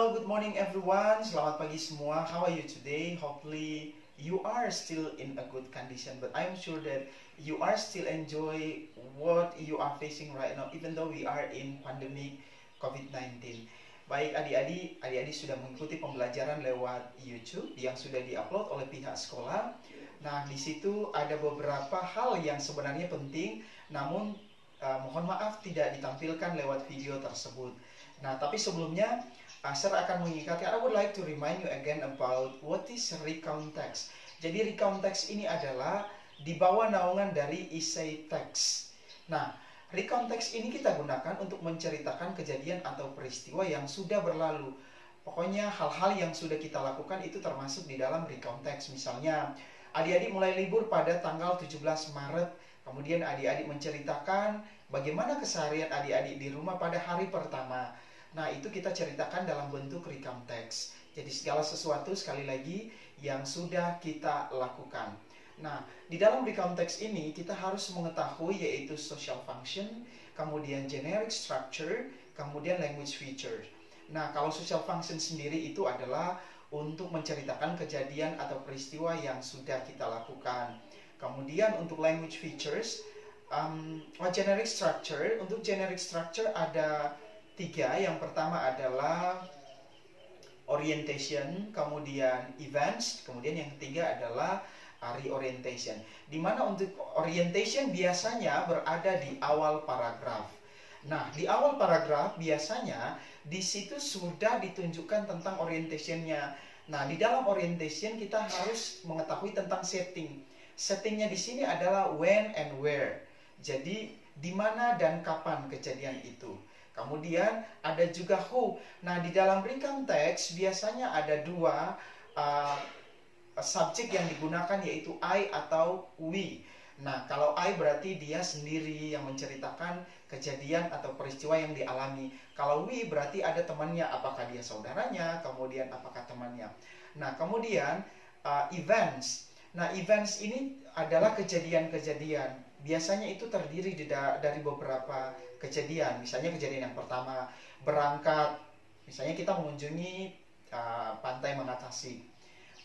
Hello, good morning everyone. Selamat pagi semua. How are you today? Hopefully you are still in a good condition, but I'm sure that you are still enjoy what you are facing right now, even though we are in pandemic COVID-19. Baik adik-adik sudah mengikuti pembelajaran lewat YouTube yang sudah diupload oleh pihak sekolah. Nah, di situ ada beberapa hal yang sebenarnya penting, namun mohon maaf tidak ditampilkan lewat video tersebut. Nah, tapi sebelumnya saya akan mengingatkan, I would like to remind you again about what is recount text. Jadi recount text ini adalah di bawah naungan dari essay text. Nah, recount text ini kita gunakan untuk menceritakan kejadian atau peristiwa yang sudah berlalu. Pokoknya hal-hal yang sudah kita lakukan itu termasuk di dalam recount text. Misalnya, adik-adik mulai libur pada tanggal 17 Maret. Kemudian adik-adik menceritakan bagaimana keseharian adik-adik di rumah pada hari pertama. Nah, itu kita ceritakan dalam bentuk recount text. Jadi segala sesuatu sekali lagi yang sudah kita lakukan. Nah, di dalam recount text ini kita harus mengetahui yaitu social function, kemudian generic structure, kemudian language feature. Nah, kalau social function sendiri itu adalah untuk menceritakan kejadian atau peristiwa yang sudah kita lakukan. Kemudian untuk language features, generic structure, untuk generic structure ada 3. Yang pertama adalah orientation, kemudian events, kemudian yang ketiga adalah reorientation. Di mana untuk orientation biasanya berada di awal paragraf. Nah, di awal paragraf biasanya di situ sudah ditunjukkan tentang orientationnya. Nah, di dalam orientation kita harus mengetahui tentang setting. Settingnya di sini adalah when and where. Jadi di mana dan kapan kejadian itu. Kemudian ada juga who. Nah, di dalam recount text biasanya ada 2 subjek yang digunakan, yaitu I atau we. Nah, kalau I berarti dia sendiri yang menceritakan kejadian atau peristiwa yang dialami. Kalau we berarti ada temannya, apakah dia saudaranya, kemudian apakah temannya. Nah, kemudian events. Nah, events ini adalah kejadian-kejadian. Biasanya itu terdiri dari beberapa kejadian. Misalnya kejadian yang pertama, berangkat. Misalnya kita mengunjungi pantai Mengatasi.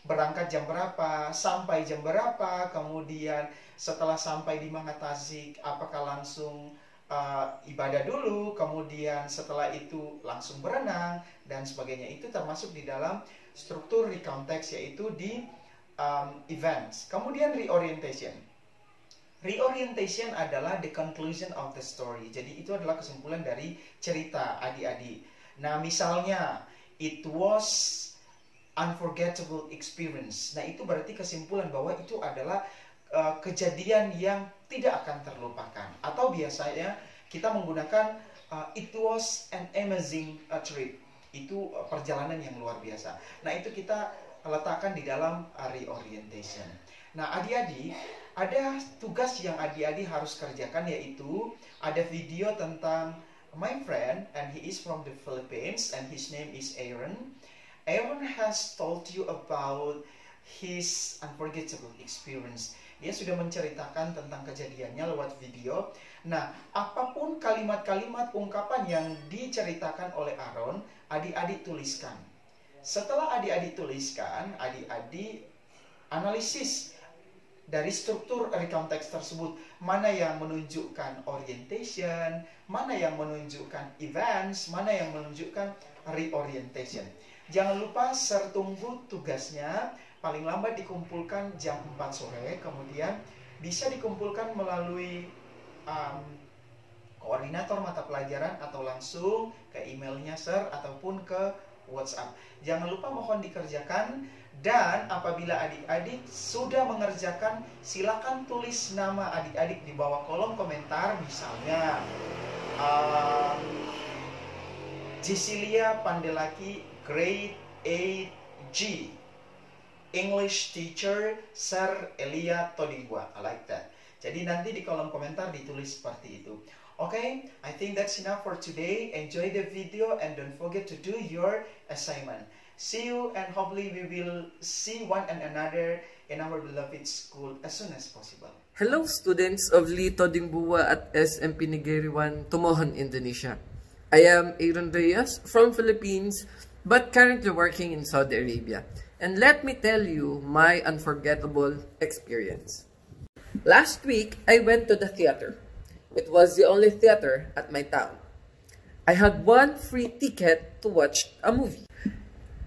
Berangkat jam berapa, sampai jam berapa, kemudian setelah sampai di Mengatasi, apakah langsung ibadah dulu, kemudian setelah itu langsung berenang, dan sebagainya. Itu termasuk di dalam struktur recount text, yaitu di events. Kemudian reorientation. Reorientation adalah the conclusion of the story. Jadi itu adalah kesimpulan dari cerita adik-adik. Nah, misalnya it was unforgettable experience. Nah, itu berarti kesimpulan bahwa itu adalah kejadian yang tidak akan terlupakan. Atau biasanya kita menggunakan it was an amazing trip. Itu perjalanan yang luar biasa. Nah, itu kita letakkan di dalam reorientation. Nah, adik-adik, ada tugas yang adik-adik harus kerjakan, yaitu ada video tentang my friend, and he is from the Philippines, and his name is Aaron. Aaron has told you about his unforgettable experience. Dia sudah menceritakan tentang kejadiannya lewat video. Nah, apapun kalimat-kalimat ungkapan yang diceritakan oleh Aaron, adik-adik tuliskan. Setelah adik-adik tuliskan, adik-adik analisis dari struktur recount text tersebut, mana yang menunjukkan orientation, mana yang menunjukkan events, mana yang menunjukkan reorientation. Jangan lupa tunggu tugasnya, paling lambat dikumpulkan jam 4 sore, kemudian bisa dikumpulkan melalui koordinator mata pelajaran atau langsung ke emailnya Sir ataupun ke WhatsApp. Jangan lupa mohon dikerjakan. Dan apabila adik-adik sudah mengerjakan, silakan tulis nama adik-adik di bawah kolom komentar. Misalnya Jesilia Pandelaki, grade 8G, English teacher Sir Elia Todingwa. I like that. Jadi nanti di kolom komentar ditulis seperti itu. Okay, I think that's enough for today. Enjoy the video and don't forget to do your assignment. See you, and hopefully we will see one and another in our beloved school as soon as possible. Hello students of Lito Dingbua at SMP Negeri 1, Tumohan, Indonesia. I am Aaron Reyes from Philippines, but currently working in Saudi Arabia. And let me tell you my unforgettable experience. Last week, I went to the theater. It was the only theater at my town. I had one free ticket to watch a movie.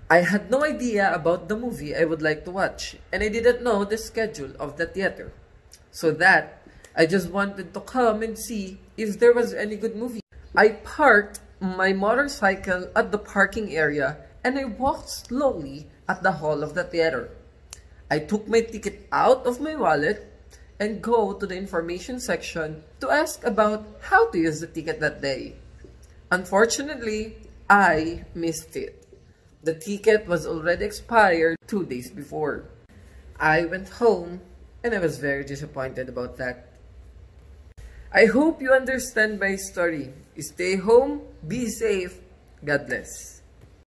I had no idea about the movie I would like to watch, and I didn't know the schedule of the theater. So that, I just wanted to come and see if there was any good movie. I parked my motorcycle at the parking area and I walked slowly at the hall of the theater. I took my ticket out of my wallet and go to the information section to ask about how to use the ticket that day. Unfortunately, I missed it. The ticket was already expired 2 days before. I went home and I was very disappointed about that. I hope you understand my story. Stay home, be safe, God bless.